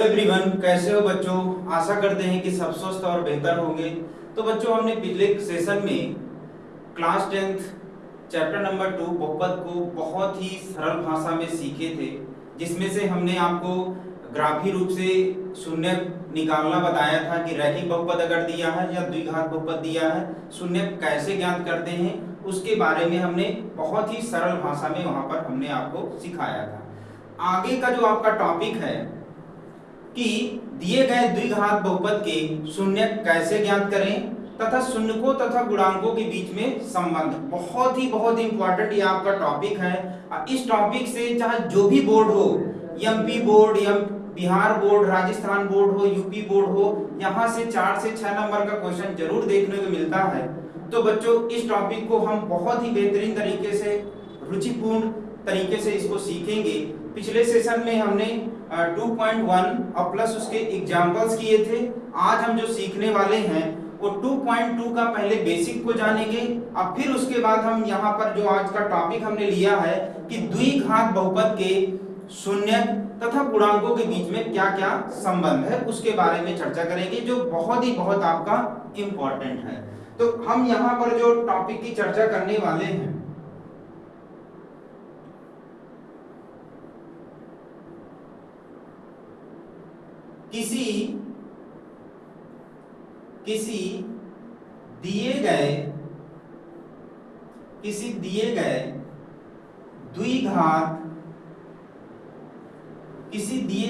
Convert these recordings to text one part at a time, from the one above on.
Everyone, कैसे हो बच्चों। आशा करते हैं कि सब स्वस्थ और बेहतर होंगे। तो बच्चों, हमने पिछले सेशन में क्लास 10th चैप्टर नंबर 2 बहुपद को बहुत ही सरल भाषा में सीखे थे, जिसमें से हमने आपको ग्राफी रूप से शून्य निकालना बताया था कि रैखिक बहुपद अगर दिया है या द्विघात बहुपद दिया है, शून्य कैसे ज्ञात करते हैं, उसके बारे में हमने बहुत ही सरल भाषा में वहां पर हमने आपको सिखाया था। आगे का जो आपका टॉपिक है कि दिए गए द्विघात बहुपद के शून्य कैसे ज्ञात करें तथा शून्यकों तथा गुणांकों के बीच में संबंध, बहुत इंपॉर्टेंट ये आपका टॉपिक है। इस टॉपिक से चाहे जो भी बोर्ड हो, एमपी बोर्ड या बिहार बोर्ड, राजस्थान बोर्ड हो, यूपी बोर्ड हो, यहाँ से 4 से 6 नंबर का क्वेश्चन जरूर देखने को मिलता है। तो बच्चों, इस टॉपिक को हम बहुत ही बेहतरीन तरीके से, रुचिपूर्ण तरीके से इसको सीखेंगे। पिछले सेशन में हमने 2.1 और प्लस उसके एग्जाम्पल्स किए थे। आज हम जो सीखने वाले हैं वो 2.2 का पहले बेसिक को जानेंगे और फिर उसके बाद हम यहाँ पर जो आज का टॉपिक हमने लिया है कि द्विघात बहुपद के शून्य तथा गुणांकों के बीच में क्या क्या संबंध है, उसके बारे में चर्चा करेंगे, जो बहुत आपका इम्पोर्टेंट है। तो हम यहाँ पर जो टॉपिक की चर्चा करने वाले हैं, किसी दिए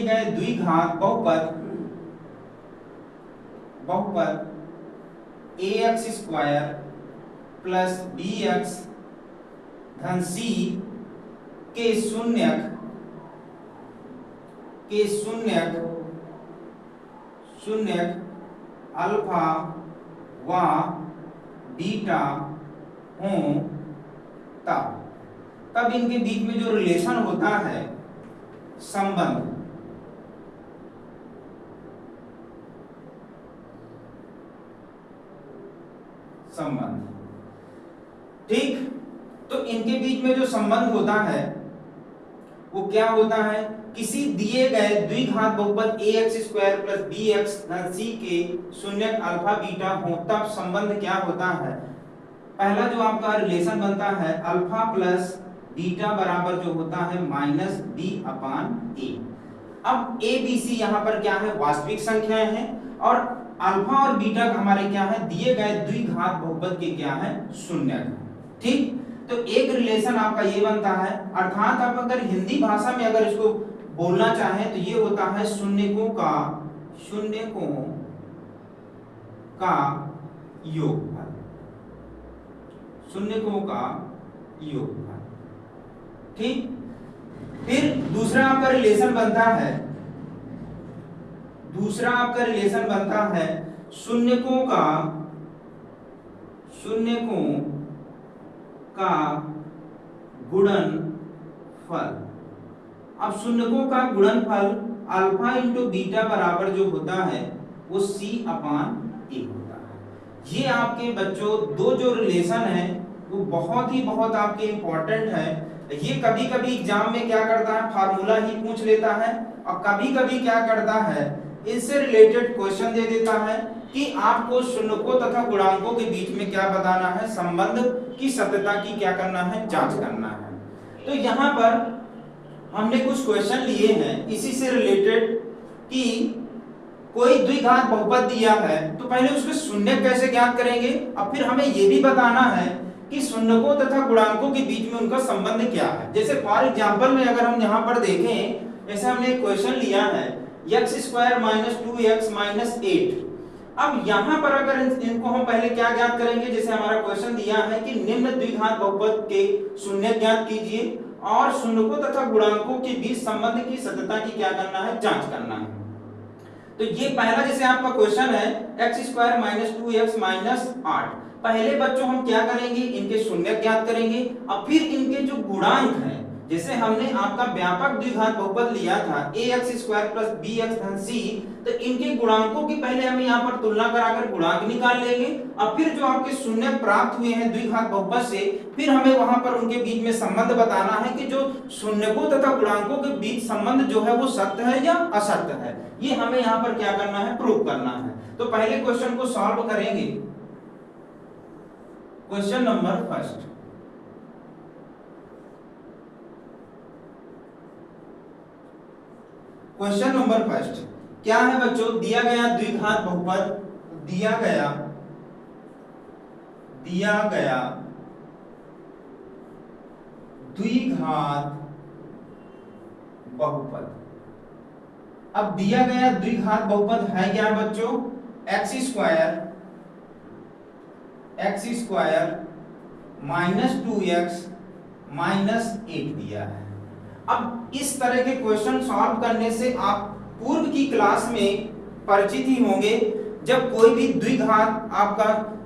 गए द्विघात बहुपद ax स्क्वायर प्लस bx धन c के शून्यक अल्फा व बीटा हो, तब इनके बीच में जो रिलेशन होता है, संबंध, ठीक। तो इनके बीच में जो संबंध होता है वो क्या होता है, किसी दिए गए द्विघात बहुपद ax स्क्वायर प्लस bx धन c के शून्यक अल्फा बीटा हो, तब संबंध क्या होता है। पहला जो आपका रिलेशन बनता है, अल्फा प्लस बीटा बराबर जो होता है माइनस b अपान a। अब a b c यहाँ पर क्या है, वास्तविक संख्याएं हैं, और अल्फा और बीटा हमारे क्या है, दिए गए द्विघात बहुपद के क्या है, शून्यक, ठीक। तो एक रिलेशन आपका ये बनता है, अर्थात आप अगर हिंदी भाषा में अगर इसको बोलना चाहें तो ये होता है शून्यकों का योगफल, ठीक। फिर दूसरा आपका रिलेशन बनता है शून्यकों का गुणनफल। अब शून्यकों का गुणनफल अल्फा इंटू बीटा बराबर जो होता है वो c अपान a होता है। ये आपके बच्चों दो जो रिलेशन है वो बहुत आपके इंपॉर्टेंट है। ये कभी कभी एग्जाम में क्या करता है, फार्मूला ही पूछ लेता है, और कभी कभी क्या करता है, इससे रिलेटेड क्वेश्चन दे देता है कि आपको शून्यकों तथा गुणांकों के बीच में क्या बताना है, संबंध की सत्यता की क्या करना है, जांच करना है। तो यहाँ पर हमने कुछ क्वेश्चन लिए हैं इसी से रिलेटेड कि कोई द्विघात बहुपद दिया है तो पहले उसके शून्य कैसे ज्ञात करेंगे, और फिर हमें यह भी बताना है कि शून्यकों तथा गुणांकों के बीच में उनका संबंध क्या है। जैसे फॉर एग्जांपल में अगर हम यहाँ पर देखें, जैसे हमने एक क्वेश्चन लिया है x square minus 2x minus 8। अब यहाँ पर अगर इनको हम पहले क्या ज्ञात करेंगे, जैसे हमारा क्वेश्चन दिया है कि निम्न द्विघात बहुपद के शून्य ज्ञात कीजिए और शून्यकों तथा गुणांकों के बीच संबंध की सत्यता की क्या करना है, जांच करना है। तो ये पहला जैसे आपका क्वेश्चन है x square minus 2x minus 8। पहले बच्चों हम क्या करेंगे, इनके शून्य ज्ञात करेंगे और फिर इनके जो गुणांक हैं, जैसे हमने आपका व्यापक द्विघात बहुपद लिया था ax स्क्वायर प्लस bx धन c, तो इनके गुणांकों की पहले हमें यहाँ पर तुलना कराकर गुणांक निकाल लेंगे और फिर जो आपके शून्य प्राप्त हुए हैं द्विघात बहुपद से, फिर हमें वहां पर उनके बीच में संबंध बताना है कि जो शून्यकों तथा गुणांकों के बीच संबंध जो है वो सत्य है या असत्य है। ये हमें यहाँ पर क्या करना है, प्रूव करना है। तो पहले क्वेश्चन को सॉल्व करेंगे। Question number first, question number first क्या है बच्चों, दिया गया द्विघात बहुपद, दिया गया द्विघात बहुपद। अब दिया गया द्विघात बहुपद है क्या बच्चों, x square minus 2x minus 8 दिया है। अब इस तरह के क्वेश्चन सॉल्व करने से आप पूर्व की क्लास में परिचित ही होंगे। जब कोई भी द्विघात आपका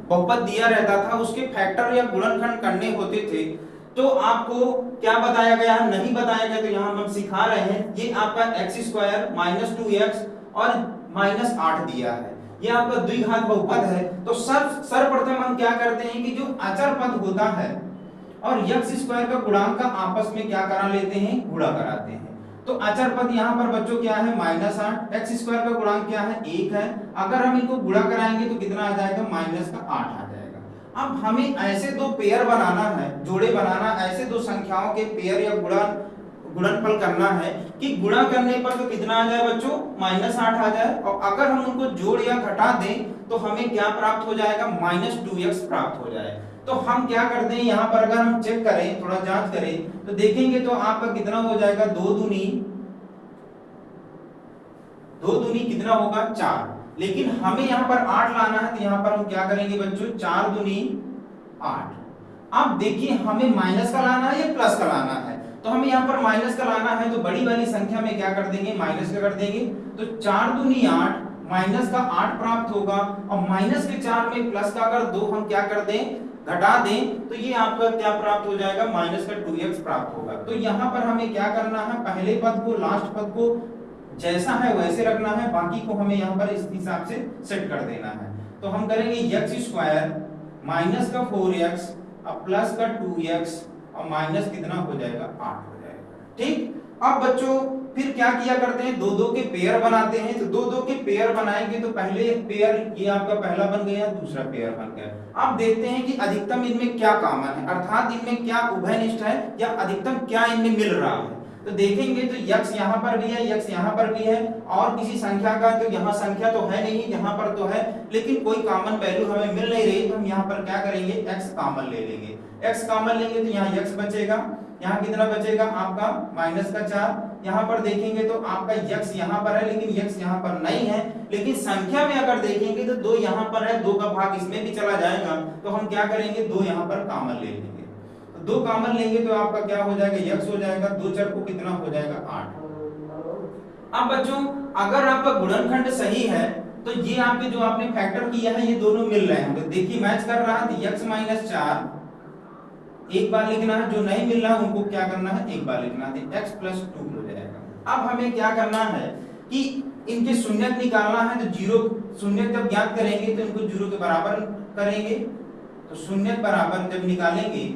बहुपद दिया रहता था, उसके फैक्टर या गुणनखंड करने होते थे, तो आपको क्या बताया गया, नहीं बताया गया, तो यहाँ हम सिखा रहे हैं। ये आपका एक्स स्क्वायर माइनस 2x और माइनस 8 दिया है, ये आपका द्विघात बहुपद है। तो सर्वप्रथम हम क्या करते हैं कि जो अचर पद होता है और एक्स स्क्वायर का गुणांक का आपस में क्या करा लेते हैं, गुणा कराते हैं। तो अचर पद यहाँ पर बच्चों क्या है, माइनस 8, एक्स स्क्वायर का गुणांक क्या है, 1 है। अगर हम इनको गुणा कराएंगे तो कितना आ जाएगा, माइनस का 8 आ जाएगा। अब हमें ऐसे दो पेयर बनाना है, जोड़े बनाना, ऐसे दो संख्याओं के पेयर या गुणनफल करना है कि गुणा करने पर तो कितना आ जाए बच्चों, माइनस 8 आ जाए, और अगर हम उनको जोड़ या घटा दें तो हमें क्या प्राप्त हो जाएगा, माइनस 2x प्राप्त हो जाए। तो हम क्या करते हैं, यहाँ पर अगर हम चेक करें, थोड़ा जांच करें, तो देखेंगे तो आपका कितना हो जाएगा, 2 दूनी कितना होगा, 4। लेकिन हमें यहाँ पर 8 लाना है, तो यहाँ पर हम क्या करेंगे बच्चों, 4 दूनी 8। अब देखिए हमें माइनस का लाना है या प्लस का लाना है, तो हमें यहाँ पर माइनस का लाना है, तो बड़ी वाली संख्या में क्या कर देंगे, माइनस का कर देंगे। तो 4 दूनी 8, माइनस का 8 प्राप्त होगा, और माइनस के 4 में प्लस का अगर 2 हम क्या कर दें, घटा दें, तो ये आपका क्या प्राप्त हो जाएगा, माइनस का 2x प्राप्त होगा। तो यहाँ पर हमें क्या करना है, पहले पद को, लास्ट पद को जैसा है वैसे रखना है, बाकी को हमें यहाँ पर इस हिसाब से सेट कर देना है। तो हम करेंगे एक्स स्क्वायर माइनस का 4x और प्लस का 2x और माइनस कितना हो जाएगा, 8 हो जाएगा। ठीक, अब बच्चों फिर क्या किया करते हैं, दो के पेयर बनाते हैं। तो दो के पेयर बनाएंगे तो पहले पेयर ये आपका पहला बन गया, दूसरा पेयर बन गया। अब देखते हैं कि अधिकतम इनमें क्या कॉमन है, अर्थात इनमें क्या उभयनिष्ठ है या अधिकतम क्या इनमें मिल रहा है। तो देखेंगे तो x यहाँ पर भी है, x यहाँ पर भी है, और किसी संख्या का तो यहाँ संख्या तो है नहीं, यहाँ पर तो है, लेकिन कोई कॉमन वैल्यू हमें मिल नहीं रही। तो हम यहाँ पर क्या करेंगे, x कॉमन ले लेंगे। x कॉमन लेंगे तो यहाँ x बचेगा, यहाँ कितना बचेगा आपका, माइनस का 4। यहाँ पर देखेंगे तो आपका x यहाँ पर है, लेकिन x यहाँ पर नहीं है। लेकिन संख्या में अगर देखेंगे तो 2 यहाँ पर है, 2 का भाग इसमें भी चला जाएगा, तो हम क्या करेंगे, 2 यहाँ पर कॉमन ले लेंगे। 2 कॉमन लेंगे तो आपका क्या हो जाएगा, x हो जाएगा, 2 चर को कितना हो जाएगा, 8। अब बच्चों अगर आपका गुणनखंड सही है तो ये आपके जो आपने फैक्टर किया है ये दोनों मिल रहे हैं। तो देखिए मैच कर रहा है, x माइनस 4 एक बार लिखना है, जो नहीं मिल रहा है उनको क्या करना है, एक बार लिखना है, x प्लस 2 हो जाएगा। अब हमें क्या करना है कि इनके शून्य निकालना है। तो जीरो शून्य जब ज्ञात करेंगे तो इनको 0 के बराबर करेंगे। तो शून्य बराबर जब निकालेंगे,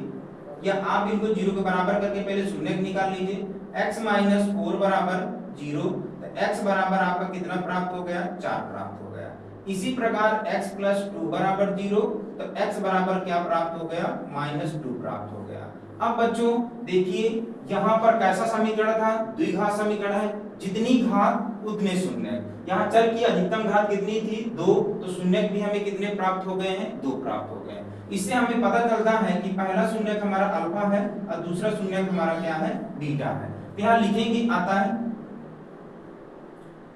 या आप इनको 0 के बराबर करके पहले शून्य निकाल लीजिए। x माइनस 4 बराबर 0, तो x बराबर आपका कितना प्राप्त हो गया, 4 प्राप्त हो गया। इसी प्रकार x प्लस 2 बराबर 0, तो x बराबर क्या प्राप्त हो गया, माइनस 2 प्राप्त हो गया। अब बच्चों देखिए यहाँ पर कैसा समीकरण था, द्विघात समीकरण है, जितनी घात उतने शून्य। यहाँ चर की अधिकतम घात कितनी थी, 2, तो शून्य भी हमें कितने प्राप्त हो गए हैं, 2 प्राप्त हो गए। इससे हमें पता चलता है कि पहला शून्य हमारा अल्फा है और दूसरा शून्य हमारा क्या है, बीटा है। तो यहाँ लिखेंगे, आता है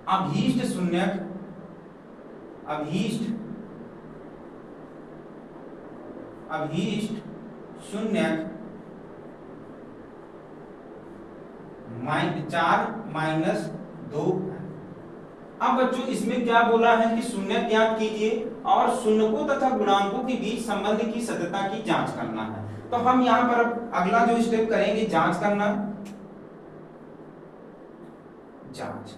अभीष्ट शून्यक, अभीष्ट शून्यक 4 माइनस 2। अब बच्चों इसमें क्या बोला है कि शून्य ज्ञात कीजिए और शून्यकों तथा गुणांकों के बीच संबंध की सत्यता की जांच करना है। तो हम यहाँ पर अगला जो स्टेप करेंगे, जांच करना, जांच।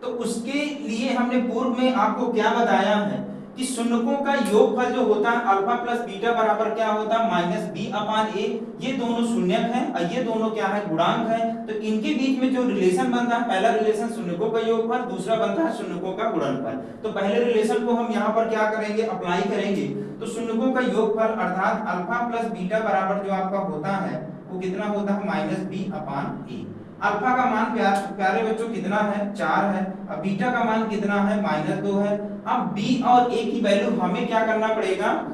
तो उसके लिए हमने पूर्व में आपको क्या बताया है कि शून्यकों का योगफल जो होता है अल्फा प्लस बीटा बराबर क्या होता है माइनस बी अपान ए। ये दोनों शून्यक हैं और ये दोनों क्या है गुणांक है। तो इनके बीच में जो रिलेशन बनता है, पहला रिलेशन शून्यकों का योगफल, दूसरा बनता है शून्यकों का गुणनफल। तो पहले रिलेशन को हम यहाँ पर क्या करेंगे, अप्लाई करेंगे। तो शून्यकों का योगफल अर्थात अल्फा प्लस बीटा बराबर जो आपका होता है वो कितना होता है माइनस बी अपान ए। अल्फा का मान प्यारे बच्चों कितना है 4 है, अब बीटा का मान कितना है -2 है। अब b और a की वैल्यू हमें क्या करना पड़ेगा,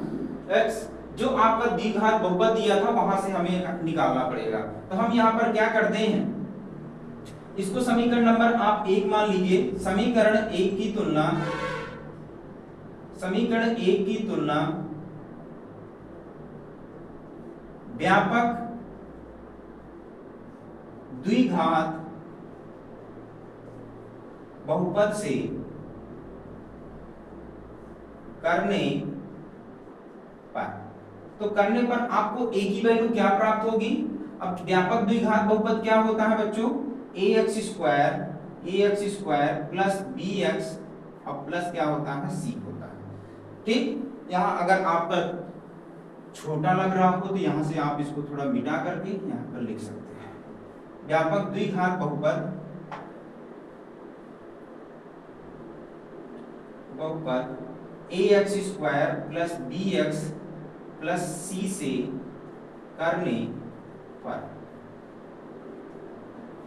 x जो आपका द्विघात बहुपद दिया था वहां से हमें निकालना पड़ेगा। तो हम यहाँ पर क्या करते हैं, इसको समीकरण नंबर आप 1 मान लीजिए। समीकरण 1 की तुलना व्यापक द्विघात बहुपद से करने पर आपको a की वैल्यू क्या प्राप्त होगी। अब व्यापक द्विघात बहुपद क्या होता है बच्चों, ax स्क्वायर प्लस bx और प्लस क्या होता है c होता है। ठीक, यहाँ अगर आपका छोटा लग रहा हो तो यहाँ से आप इसको थोड़ा मिटा करके यहाँ पर लिख सकते हैं। व्यापक द्विघात बहुपद ax square plus bx plus c से करने पर।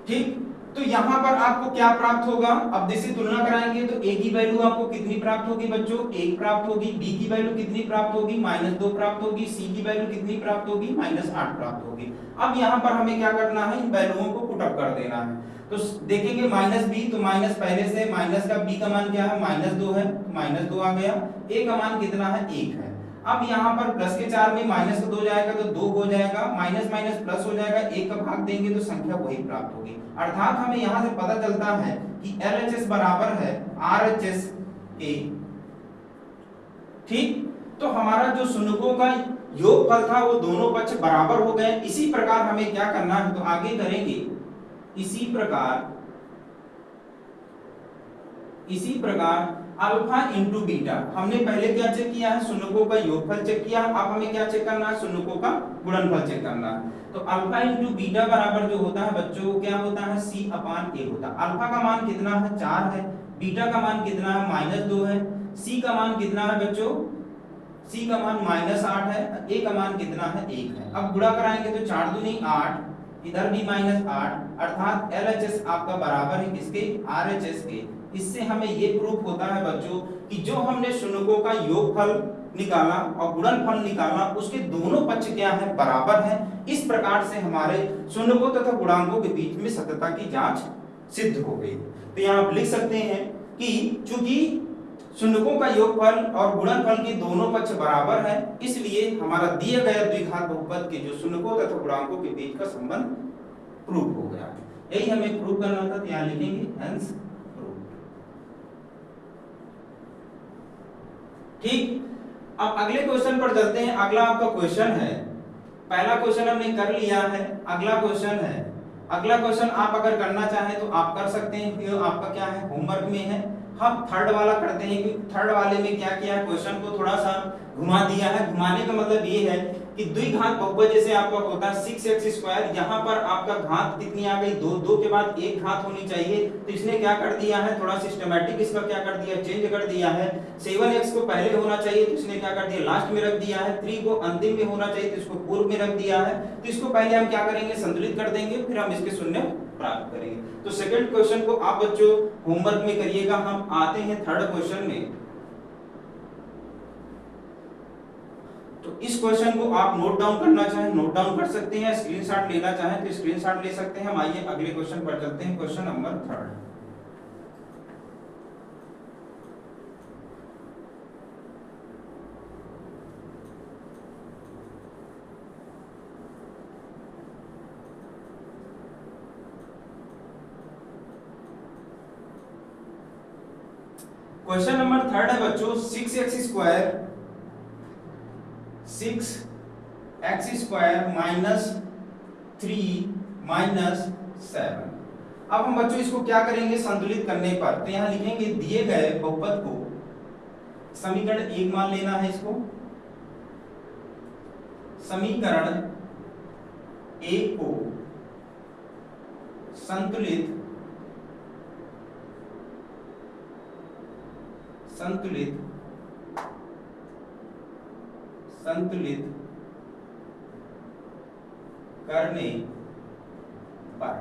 ठीक, तो यहां पर आपको क्या प्राप्त होगा, अब जैसे तुलना कराएंगे तो a की वैल्यू आपको कितनी प्राप्त होगी बच्चों, 1 प्राप्त होगी। b की वैल्यू कितनी प्राप्त होगी, -2 प्राप्त होगी। c की वैल्यू कितनी प्राप्त होगी, -8 प्राप्त होगी। अब यहाँ पर हमें क्या करना है, इन वैल्यूओं को पुट अप कर देना है। तो देखेंगे -b तो माइनस पहले से माइनस का b का मान क्या है -2 है, -2 आ गया। a का मान कितना है 1 है। अब यहाँ पर प्लस के 4 में माइनस का 2 जाएगा तो 2 हो जाएगा, माइनस माइनस प्लस हो जाएगा, 1 का भाग देंगे तो संख्या वही प्राप्त होगी। अर्थात हमें यहाँ से पता चलता है कि LHS बराबर है RHS के। ठीक, तो हमारा जो शून्यकों का योगफल था वो दोनों पक्ष बराबर हो गए। इसी प्रकार हमें क्या करना है, तो आगे करेंगे इसी प्रकार अल्फा इंटू बीटा। हमने पहले क्या चेक किया है, शून्यकों का योगफल चेक किया। अब हमें क्या चेक करना है, शून्यकों का गुणनफल चेक करना है। तो अल्फा इंटू बीटा बराबर जो होता है बच्चों क्या होता है c अपान a होता है। अल्फा का मान कितना है 4 है, बीटा का मान कितना है -2 है, c का मान कितना है बच्चों, c का मान -8 है, a का मान कितना है 1 है। अब गुणा कराएंगे तो 4 दूनी 8, इधर भी -8, अर्थात LHS आपका बराबर है किसके, RHS के। इससे हमें ये प्रूफ होता है बच्चों कि जो हमने शून्यकों का योगफल निकाला और गुणनफल निकाला उसके दोनों पक्ष क्या है, बराबर है। इस प्रकार से हमारे शून्यकों तथा गुणांकों के बीच में सत्यता की जांच सिद्ध हो गई। तो यहाँ आप लिख सकते हैं कि चूंकि शून्यकों का योगफल और गुणनफल के दोनों पक्ष बराबर है, इसलिए हमारा दिए गए द्विघात बहुपद के जो शून्यकों तथा गुणांकों के बीच का संबंध प्रूफ हो गया। यही हमें प्रूफ करना था, यहाँ लिखेंगे हेंस प्रूफ। ठीक, अब अगले क्वेश्चन पर चलते हैं। अगला आपका क्वेश्चन है, पहला क्वेश्चन हमने कर लिया है, अगला क्वेश्चन है। अगला क्वेश्चन आप अगर करना चाहें तो आप कर सकते हैं, ये आपका क्या है होमवर्क में है। हम थर्ड वाला करते हैं कि थर्ड वाले में क्या किया है, क्वेश्चन को थोड़ा सा घुमा दिया है। घुमाने का मतलब ये है कि द्विघात बहुपद जैसे आपका होता है 6x स्क्वायर, यहाँ पर आपका घात कितनी आ गई 2, 2 के बाद एक घात होनी चाहिए। तो इसने क्या कर दिया है, थोड़ा सिस्टमैटिक इसका क्या कर दिया, चेंज कर दिया है। 7x को पहले होना चाहिए तो इसने क्या कर दिया, लास्ट में रख दिया है। 3 को अंतिम में होना चाहिए तो इसको पूर्व में रख दिया है। तो इसको पहले हम क्या करेंगे, संतुलित कर देंगे, फिर हम इसके शून्य प्राप्त करेंगे। तो सेकंड क्वेश्चन को आप बच्चों होमवर्क में करिएगा। हम आते हैं थर्ड क्वेश्चन में। तो इस क्वेश्चन को आप नोट डाउन करना चाहें नोट डाउन कर सकते हैं, स्क्रीनशॉट लेना चाहें तो स्क्रीनशॉट ले सकते हैं। हम आइए अगले क्वेश्चन पर चलते हैं, क्वेश्चन नंबर 3। क्वेश्चन नंबर 3 है बच्चों 6x स्क्वायर माइनस 3 माइनस 7। अब हम बच्चों इसको क्या करेंगे, संतुलित करने पर। तो यहाँ लिखेंगे दिए गए बहुपद को समीकरण 1 मान लेना है इसको। समीकरण 1 को संतुलित करने पर,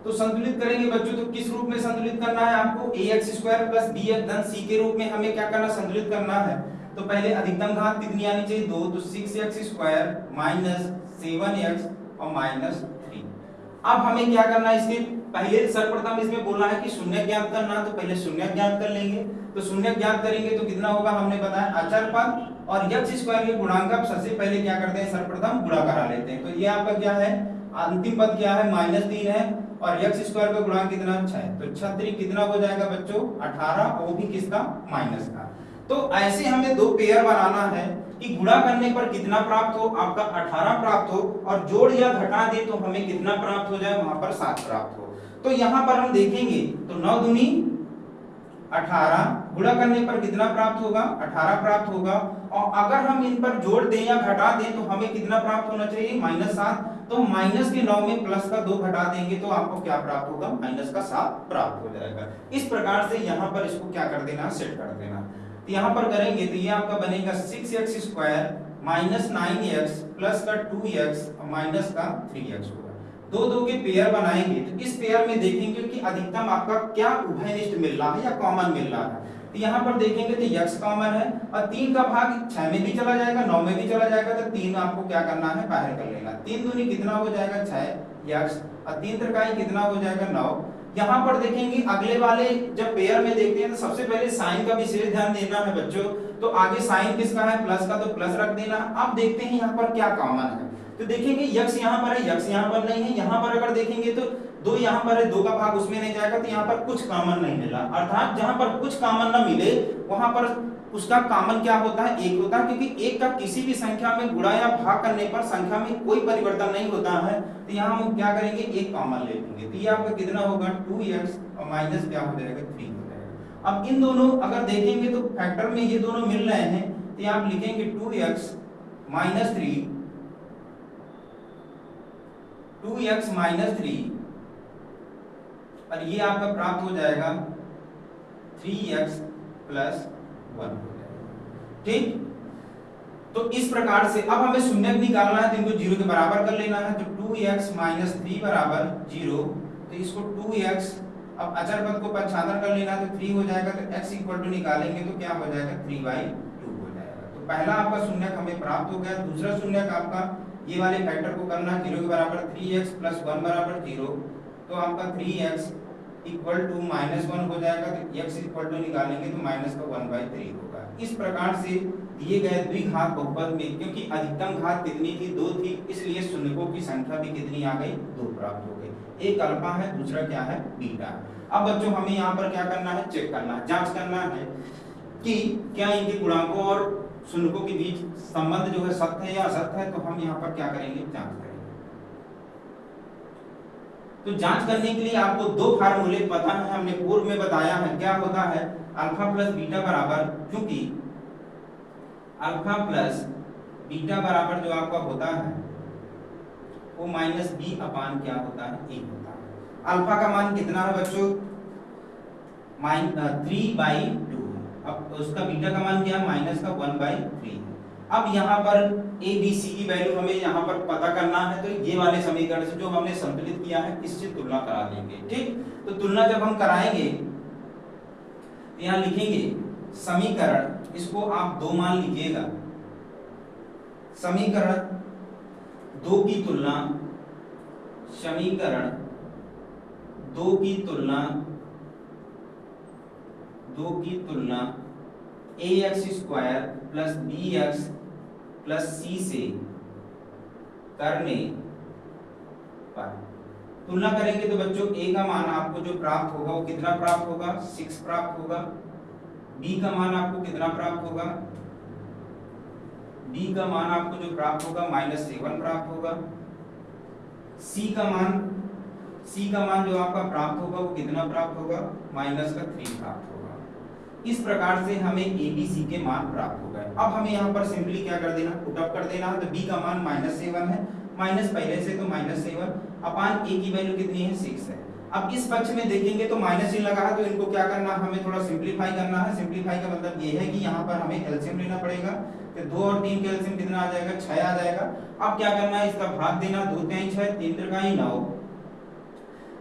तो संतुलित करेंगे बच्चों, तो किस रूप में संतुलित करना है आपको? ax स्क्वायर प्लस bf धन c के रूप में हमें क्या करना, संतुलित करना है। तो पहले अधिकतम घात कितनी आनी चाहिए? 2, तो 6x स्क्वायर माइनस 7x और माइनस 3। अब हमें क्या करना है, इसके पहले सर्वप्रथम इसमें बोला है कि शून्य ज्ञात करना, तो पहले शून्य ज्ञात कर लेंगे। तो शून्य ज्ञात करेंगे तो कितना होगा, हमने बताया अचर पद और x स्क्वायर के गुणांक का सबसे पहले क्या करते हैं, सर्वप्रथम गुणा करा लेते हैं। तो ये आपका क्या है, अंतिम पद क्या है, -3 है और x स्क्वायर का गुणांक कितना, 6। तो 6 कितना हो जाएगा बच्चों, 18, वो भी किसका, माइनस का। तो ऐसे हमें दो पेयर बनाना है कि गुणा करने पर कितना प्राप्त हो, आपका 18 प्राप्त हो, और जोड़ या घटा दे तो हमें कितना प्राप्त हो जाए, वहां पर 7 प्राप्त हो। तो यहां पर हम देखेंगे तो 9 दूनी 18, गुणा करने पर कितना प्राप्त होगा, 18 प्राप्त होगा। और अगर हम इन पर जोड़ दें या घटा दें तो हमें कितना प्राप्त होना चाहिए, -7। तो माइनस के 9 में प्लस का 2 घटा देंगे तो आपको क्या प्राप्त होगा, -7 प्राप्त हो जाएगा। इस प्रकार से यहाँ पर इसको क्या कर देना, सेट कर देना। तो यहाँ पर करेंगे तो ये आपका बनेगा 6x square minus 9x plus का 2x और माइनस का 3x होगा। दो के पेयर बनाएंगे तो इस पेयर में देखेंगे कि अधिकतम आपका क्या उभयनिष्ठ मिल रहा है या कॉमन मिल रहा है। तो यहाँ पर देखेंगे तो x कॉमन है और 3 का भाग 6 में भी चला जाएगा, 9 में भी चला जाएगा, तो 3 आपको क्या करना है, बाहर कर लेना। 3 दूनी कितना हो जाएगा, 6x और 3 त्रिकाई कितना हो जाएगा, 9। यहाँ पर देखेंगे अगले वाले जब पेयर में देखते हैं तो सबसे पहले साइन का विशेष ध्यान देना है बच्चों। तो आगे साइन किसका है, प्लस का, तो प्लस रख देना। अब देखते हैं यहाँ पर क्या कॉमन है। तो देखेंगे x यहाँ पर है, x यहाँ पर नहीं है। यहाँ पर अगर देखेंगे तो 2 यहाँ पर है, 2 का भाग उसमें नहीं जाएगा, तो यहाँ पर कुछ कॉमन नहीं मिला। अर्थात जहाँ पर कुछ कॉमन ना मिले वहां पर उसका कॉमन क्या होता है, 1 होता है, क्योंकि 1 का किसी भी संख्या में गुणा या भाग करने पर संख्या में कोई परिवर्तन नहीं होता है। तो यहाँ हम क्या करेंगे, 1 कॉमन ले लेंगे। तो ये आपका कितना होगा, 2x और माइनस क्या हो जाएगा, 3 हो जाएगा। अब इन दोनों अगर देखेंगे तो फैक्टर में ये दोनों मिल रहे हैं, तो आप लिखेंगे 2x माइनस 3 और ये आपका प्राप्त हो जाएगा 3x प्लस 1 हो जाएगा। ठीक, तो इस प्रकार से अब हमें शून्य निकालना है, तो इनको 0 के बराबर कर लेना है। तो 2x माइनस 3 बराबर 0, तो इसको 2x, अब अचर पद को पक्षांतर कर लेना, तो 3 हो जाएगा। तो x इक्वल टू निकालेंगे तो क्या हो जाएगा, 3/2 हो जाएगा। तो पहला आपका शून्यक हमें प्राप्त हो गया। दूसरा शून्यक आपका ये वाले फैक्टर को करना, 0 के बराबर 3x प्लस 1 बराबर 0, तो आपका 3x इक्वल टू -1 हो जाएगा। तो x इक्वल टू निकालेंगे तो माइनस का 1/3 होगा। इस प्रकार से दिए गए द्विघात बहुपद में, क्योंकि अधिकतम घात कितनी थी, 2 थी, इसलिए शून्यकों की संख्या भी कितनी आ गई, 2 प्राप्त हो गई। एक अल्फा है, दूसरा क्या है, बीटा। अब बच्चों हमें यहाँ पर क्या करना है, चेक करना है, जांच करना है कि क्या इनके गुणांकों और शून्यकों के बीच संबंध जो है सत्य है या असत्य है। तो हम यहाँ पर क्या करेंगे, जांच करेंगे। तो जांच करने के लिए आपको 2 फार्मूले पता है, हमने पूर्व में बताया है। क्या होता है, अल्फा प्लस बीटा बराबर, क्योंकि अल्फा प्लस बीटा बराबर जो आपका होता है वो माइनस बी अपान क्या होता है, 1 होता है। अल्फा का मान कितना है बच्चों, 3/2। अब उसका बीटा का मान क्या है, माइनस का 1/3। अब यहाँ पर a b c की वैल्यू हमें यहाँ पर पता करना है। तो ये वाले समीकरण से जो हमने संतुलित किया है इससे तुलना करा देंगे। ठीक, तो तुलना जब हम कराएंगे तो यहाँ लिखेंगे समीकरण, इसको आप 2 मान लीजिएगा। समीकरण 2 की तुलना, समीकरण 2 की तुलना, 2 की तुलना ax square plus bx plus c से करने पर तुलना करेंगे तो बच्चों a का मान आपको जो प्राप्त होगा वो कितना प्राप्त होगा, 6 प्राप्त होगा। b का मान आपको कितना प्राप्त होगा, b का मान आपको जो प्राप्त होगा -7 प्राप्त होगा। c का मान जो आपका प्राप्त होगा वो कितना प्राप्त होगा, -3 प्राप्त होगा। इस प्रकार से हमें ए बी सी के मान प्राप्त हो गए। अब हमें यहाँ पर सिंपली क्या कर देना, पुटअप कर देना है। तो बी का मान -7 है, माइनस पहले से तो -7 अपान ए की वैल्यू कितनी है 6 है। अब इस पक्ष में देखेंगे तो माइनस ही लगा है, तो इनको क्या करना है, हमें थोड़ा सिंपलीफाई करना है। सिंपलीफाई का मतलब ये है कि यहाँ पर हमें एलसीएम लेना पड़ेगा। तो 2 और 3 का एलसीएम कितना आ जाएगा, 6 आ जाएगा। अब क्या करना है, इसका भाग देना, 2 तिहाई 6, 3 तिहाई 9।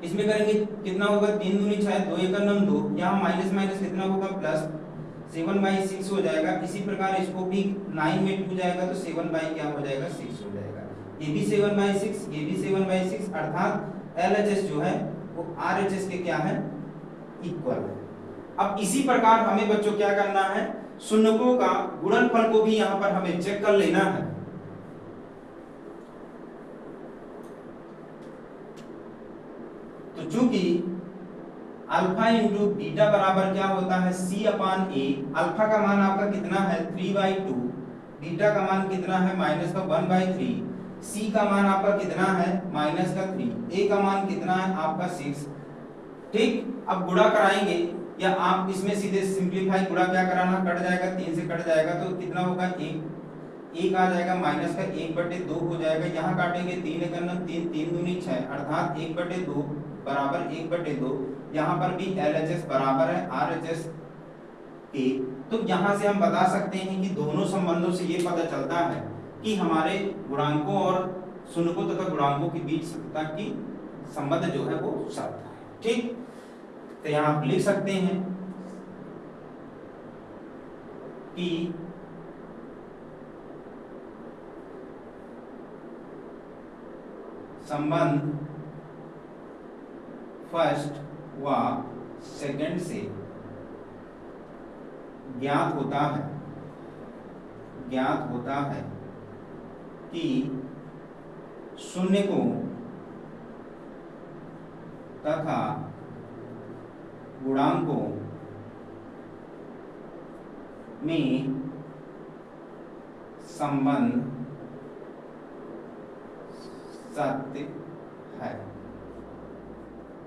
इसमें करेंगे कितना होगा, 3 दूनी 6, 2 एक 2, यहाँ माइनस माइनस कितना होगा प्लस, 7/6 हो जाएगा। इसी प्रकार इसको भी 9 में 2 जाएगा तो 7 बाई क्या हो जाएगा 6 हो जाएगा। ये भी 7/6, ये भी 7/6, अर्थात एलएचएस जो है वो आरएचएस के क्या है, इक्वल है। अब इसी प्रकार हमें बच्चों क्या करना है, शून्यकों का गुणनफल को भी यहाँ पर हमें चेक कर लेना है। तो चूंकि अल्फा इंटू बीटा बराबर क्या होता है, सी अपान ए। अल्फा का मान आपका कितना है 3/2, बीटा का मान कितना है -1/3, सी का मान आपका कितना है -3, ए का मान कितना है आपका 6। ठीक, अब गुणा कराएंगे या आप इसमें सीधे सिंपलीफाई, गुणा क्या कराना, कट जाएगा, 3 से कट जाएगा तो कितना होगा, 1 आ जाएगा, माइनस का 1/2 हो जाएगा। यहाँ काटेंगे 3 एक 3, 3 दूनी 6, अर्थात 1/2 बराबर 1/2। यहाँ पर भी एलएचएस बराबर है आरएचएस के। तो यहाँ से हम बता सकते हैं कि दोनों संबंधों से ये पता चलता है कि हमारे गुणांकों और शून्यकों तथा गुणांकों के बीच सत्ता की संबंध जो है वो सत्य है। ठीक, तो यहाँ आप लिख सकते हैं कि संबंध फर्स्ट व सेकंड से ज्ञात होता है कि शून्यकों तथा गुणांकों में संबंध सत्य है।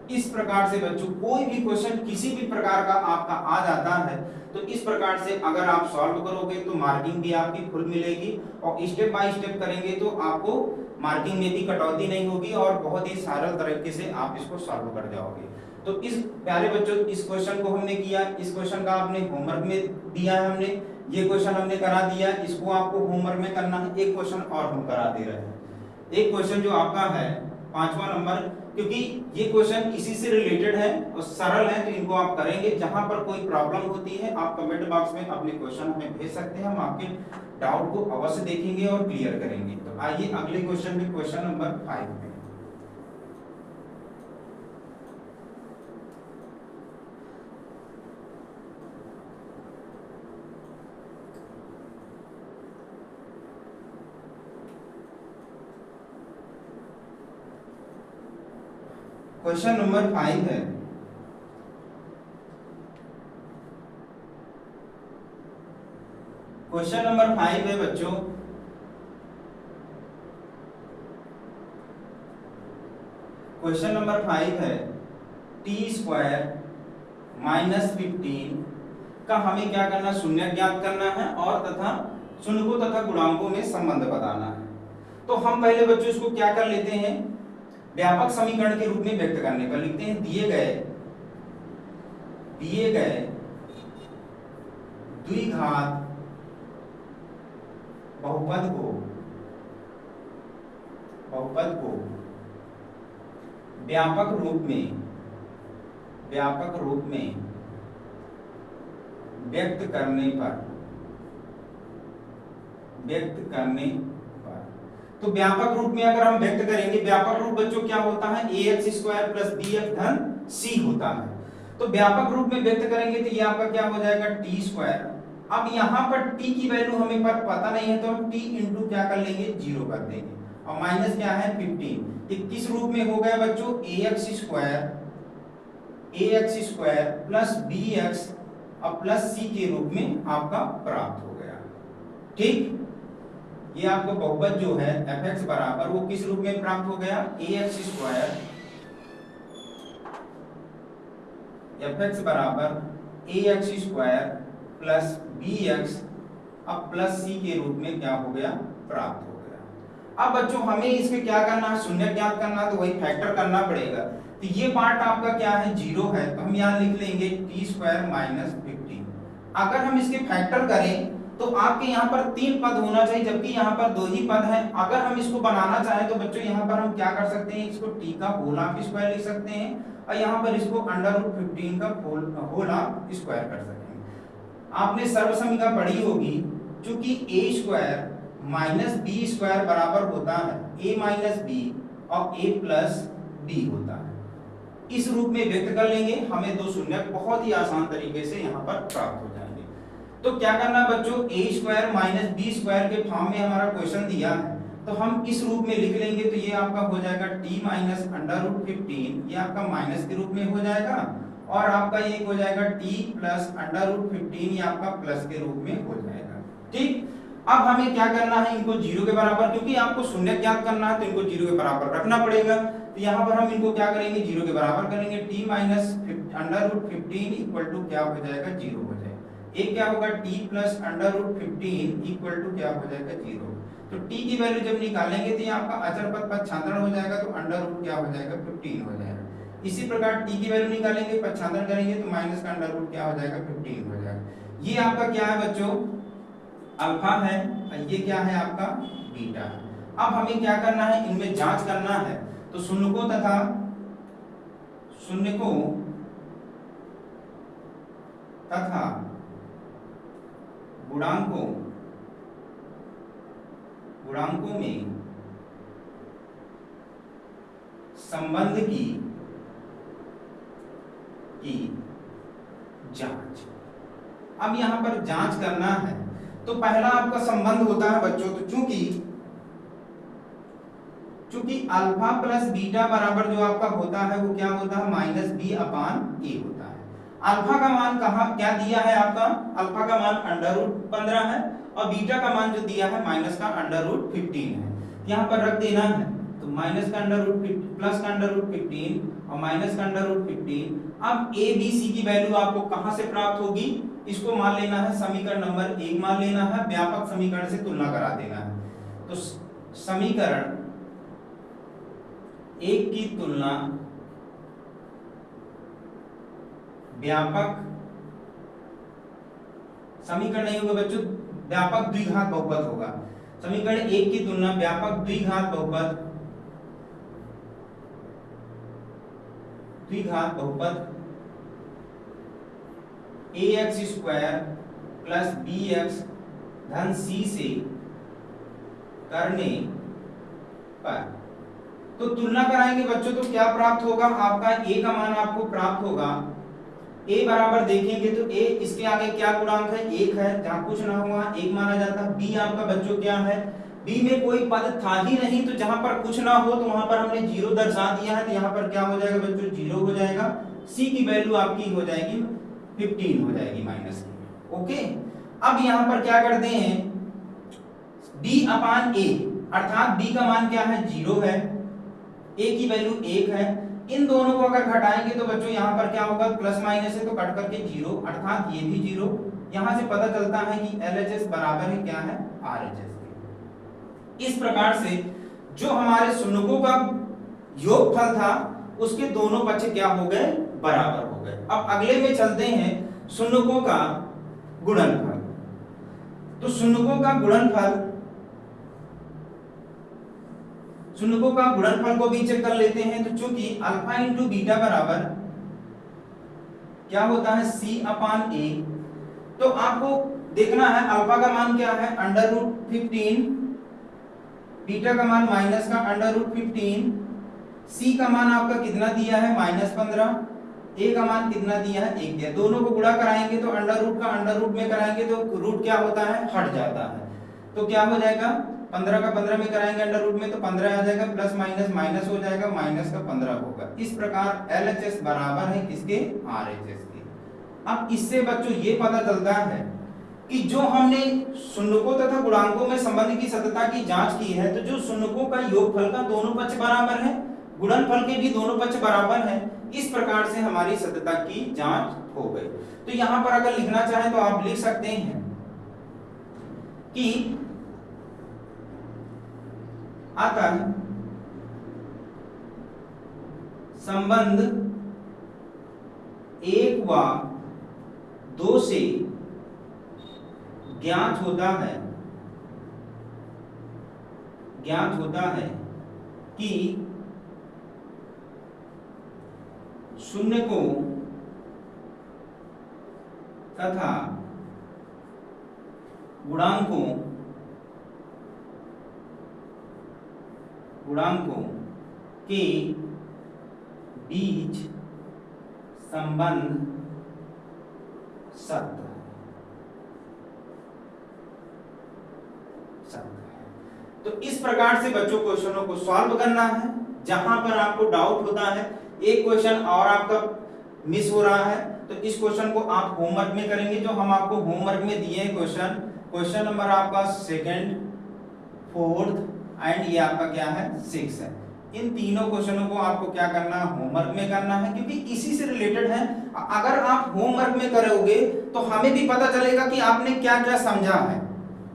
इस प्रकार से बच्चों कोई भी क्वेश्चन किसी भी प्रकार का आपका आ जाता है तो इस प्रकार से अगर आप सॉल्व करोगे तो मार्किंग भी आपकी फुल मिलेगी, और स्टेप बाय स्टेप करेंगे तो आपको मार्किंग में भी कटौती नहीं होगी और बहुत ही सरल तरीके से आप इसको सॉल्व कर जाओगे। तो इस प्यारे बच्चों इस क्वेश्चन को हमने किया, इस क्वेश्चन का आपने होमवर्क में दिया है, हमने ये क्वेश्चन हमने करा दिया, इसको आपको होमवर्क में करना है। एक क्वेश्चन और हम करा दे रहे हैं, एक क्वेश्चन जो आपका है 5वां नंबर, क्योंकि ये क्वेश्चन इसी से रिलेटेड है और सरल है तो इनको आप करेंगे। जहां पर कोई प्रॉब्लम होती है आप कमेंट बॉक्स में अपने क्वेश्चन हमें भेज सकते हैं, हम आपके डाउट को अवश्य देखेंगे और क्लियर करेंगे। तो आइए अगले क्वेश्चन में, क्वेश्चन नंबर 5 में। क्वेश्चन नंबर 5 है, क्वेश्चन नंबर 5 है बच्चों, क्वेश्चन नंबर 5 है t² -15 का हमें क्या करना, शून्य ज्ञात करना है और तथा शून्यकों तथा गुणांकों में संबंध बताना है। तो हम पहले बच्चों इसको क्या कर लेते हैं, व्यापक समीकरण के रूप में व्यक्त करने का लिखते हैं। दिए गए द्विघात बहुपद को व्यापक रूप में व्यक्त करने पर तो व्यापक रूप में अगर हम व्यक्त करेंगे, व्यापक रूप बच्चों क्या होता है, ax² + bx धन c होता है। तो व्यापक रूप में व्यक्त करेंगे तो ये आपका क्या हो जाएगा t²। अब यहाँ पर t की वैल्यू हमें पर पता नहीं है तो हम t इंटू क्या कर लेंगे 0 कर देंगे, और माइनस क्या है 15। ये किस रूप में हो गया बच्चों, ax² + bx और प्लस c के रूप में आपका प्राप्त हो गया। ठीक, ये आपको बहुपद जो है fx बराबर वो किस रूप में प्राप्त हो गया, ax² fx बराबर ax स्क्वायर प्लस bx अब प्लस c के रूप में क्या हो गया, प्राप्त हो गया। अब बच्चों हमें इसके क्या करना है, शून्य ज्ञात करना है, तो वही फैक्टर करना पड़ेगा। तो ये पार्ट आपका क्या है, 0 है, तो हम यहाँ लिख लेंगे टी स्क्वायर माइनस 15। अगर हम इसके फैक्टर करें तो आपके यहाँ पर 3 पद होना चाहिए, जबकि यहाँ पर 2 ही पद हैं। अगर हम इसको बनाना चाहें तो बच्चों यहाँ पर हम क्या कर सकते हैं, इसको टी का होल हाफ स्क्वायर लिख सकते हैं और यहाँ पर इसको अंडर रूट 15 का होल हाफ स्क्वायर कर सकते हैं। आपने सर्वसमीका पढ़ी होगी, क्योंकि ए स्क्वायर माइनस बी स्क्वायर बराबर होता है ए माइनस बी और ए प्लस बी होता है। इस रूप में व्यक्त कर लेंगे, हमें दो शून्य बहुत ही आसान तरीके से यहाँ पर प्राप्त हो जाएंगे। तो क्या करना है बच्चों, ए स्क्वायर माइनस बी स्क्वायर के फॉर्म में हमारा क्वेश्चन दिया है, तो हम इस रूप में लिख लेंगे। तो ये आपका हो जाएगा टी माइनस अंडर रूट 15, ये आपका माइनस के रूप में हो जाएगा, और आपका ये हो जाएगा टी प्लस अंडर रूट 15, ये आपका प्लस के रूप में हो जाएगा। ठीक, अब हमें क्या करना है, इनको 0 के बराबर, क्योंकि आपको शून्य ज्ञात करना है तो इनको 0 के बराबर रखना पड़ेगा। तो यहाँ पर हम इनको क्या करेंगे, 0 के बराबर करेंगे। T minus under root 15 equal to क्या हो जाएगा, 0 हो जाएगा। एक क्या होगा, T plus under root 15 equal to क्या हो जाएगा, 0। तो टी की वैल्यू जब निकालेंगे तो ये आपका अचर पद पक्षांतरण हो जाएगा, तो अंडर रूट क्या हो जाएगा, 15 हो जाएगा। इसी प्रकार टी की वैल्यू निकालेंगे, पक्षांतरण करेंगे तो माइनस का अंडर रूट क्या हो जाएगा, 15 हो जाएगा। ये आपका क्या है बच्चों, अल्फा है, और ये क्या है आपका बीटा है। अब हमें क्या करना है, इनमें जांच करना है। तो शून्यकों तथा शून्यकों तथा गुणांकों में संबंध की जांच। अब यहां पर जांच करना है, तो पहला आपका संबंध होता है बच्चों, तो चूंकि अल्फा प्लस बीटा बराबर जो आपका होता है वो क्या होता है, माइनस बी अपान ए होता है। अल्फा का मान कहाँ क्या दिया है आपका, अल्फा का मान अंडर रूट 15 है, और बीटा का मान जो दिया है माइनस का अंडर रूट 15 है। यहाँ पर रख देना है, तो माइनस का अंडर रूट प्लस का अंडर रूट 15 और माइनस का अंडर रूट 15। अब ए बी सी की वैल्यू आपको कहाँ से प्राप्त होगी, इसको मान लेना है समीकरण नंबर 1 मान लेना है, व्यापक समीकरण से तुलना करा देना है। तो समीकरण 1 की तुलना व्यापक समीकरण नहीं होगा बच्चों, व्यापक द्विघात बहुपद होगा। समीकरण 1 की तुलना व्यापक द्विघात बहुपद ax स्क्वायर प्लस bx धन c से करने पर, तो तुलना कराएंगे बच्चों, तो क्या प्राप्त होगा, आपका a का मान आपको प्राप्त होगा। a बराबर देखेंगे तो a इसके आगे क्या गुणांक है, 1 है, जहां कुछ ना हुआ 1 माना जाता है। b आपका बच्चों क्या है, b में कोई पद था ही नहीं, तो जहां पर कुछ ना हो तो वहां पर हमने 0 दर्शा दिया है, तो यहाँ पर क्या हो जाएगा बच्चों, 0 हो जाएगा। c की वैल्यू आपकी हो जाएगी 15 हो जाएगी माइनस की। ओके, अब यहाँ पर क्या करते हैं, b अपान a, अर्थात b का मान क्या है, 0 है, a की वैल्यू 1 है। इन दोनों को अगर घटाएंगे तो बच्चों यहाँ पर क्या होगा, प्लस माइनस है तो कट करके 0, अर्थात ये भी 0। यहाँ से पता चलता है कि LHS बराबर है क्या है, RHS के। इस प्रकार से जो हमारे शून्यकों का योगफल था उसके दोनों पक्ष क्या हो गए, बराबर हो गए। अब अगले में चलते हैं शून्यकों का गुणनफल। तो शून्यकों का गुणनफल को भी चेक कर लेते हैं। तो चूंकि अल्फा इंटू बीटा बराबर क्या होता है, c अपान a, तो आपको देखना है अल्फा का मान क्या है, अंडर रूट 15, बीटा का मान माइनस का अंडर रूट 15, c का मान आपका कितना दिया है, -15, a का मान कितना दिया है, 1 दिया। दोनों को गुणा कराएंगे तो अंडर रूट का अंडर रूट में कराएंगे तो रूट क्या होता है, हट जाता है। तो क्या हो जाएगा, 15 का 15 में कराएंगे अंडर रूट में तो 15 आ जाएगा, प्लस माइनस माइनस हो जाएगा, माइनस का 15 होगा। इस प्रकार LHS बराबर है किसके, RHS के। अब इससे बच्चों ये पता चलता है कि जो हमने शून्यकों तथा गुणांकों में संबंध की सत्यता की जांच की है, तो जो शून्यकों का योगफल का दोनों पक्ष बराबर है, गुणनफल के भी दोनों पक्ष बराबर है, इस प्रकार से हमारी सत्यता की जांच हो गए। तो यहां पर अगर लिखना चाहें तो आप लिख सकते हैं कि अतः संबंध 1 व 2 से ज्ञात होता है कि शून्य को तथा गुणांकों के बीच संबंध सत्य है। तो इस प्रकार से बच्चों क्वेश्चनों को सॉल्व करना है। जहां पर आपको डाउट होता है, एक क्वेश्चन और आपका मिस हो रहा है, तो इस क्वेश्चन को आप होमवर्क में करेंगे। जो हम आपको होमवर्क में दिए हैं क्वेश्चन नंबर आपका 2nd, 4th एंड ये आपका क्या है 6 है। इन तीनों क्वेश्चनों को आपको क्या करना है, होमवर्क में करना है, क्योंकि इसी से रिलेटेड है। अगर आप होमवर्क में करोगे तो हमें भी पता चलेगा कि आपने क्या क्या समझा है।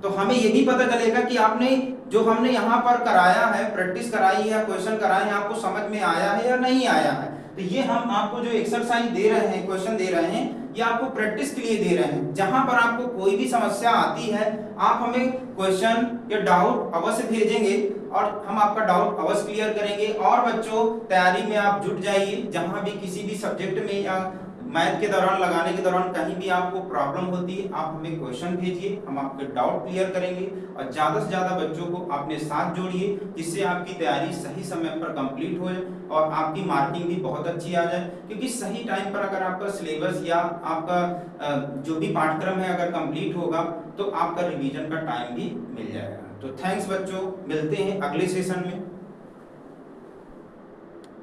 तो हमें ये भी पता चलेगा कि आपने जो हमने यहाँ पर कराया है, प्रैक्टिस कराई है, क्वेश्चन कराए हैं, आपको समझ में आया है या नहीं आया है। तो ये हम आपको जो एक्सरसाइज दे रहे हैं, क्वेश्चन दे रहे हैं, ये आपको प्रैक्टिस के लिए दे रहे हैं। जहां पर आपको कोई भी समस्या आती है, आप हमें क्वेश्चन या डाउट अवश्य भेजेंगे और हम आपका डाउट अवश्य क्लियर करेंगे। और बच्चों तैयारी में आप जुट जाइए। जहां भी किसी भी सब्जेक्ट में या मैथ के दौरान लगाने के दौरान कहीं भी आपको प्रॉब्लम होती है, आप हमें क्वेश्चन भेजिए, हम आपके डाउट क्लियर करेंगे। और ज़्यादा से ज़्यादा बच्चों को अपने साथ जोड़िए, जिससे आपकी तैयारी सही समय पर कंप्लीट हो और आपकी मार्किंग भी बहुत अच्छी आ जाए। क्योंकि सही टाइम पर अगर आपका सिलेबस या आपका जो भी पाठ्यक्रम है अगर कंप्लीट होगा तो आपका रिवीजन का टाइम भी मिल जाएगा। तो थैंक्स बच्चों, मिलते हैं अगले सेशन में।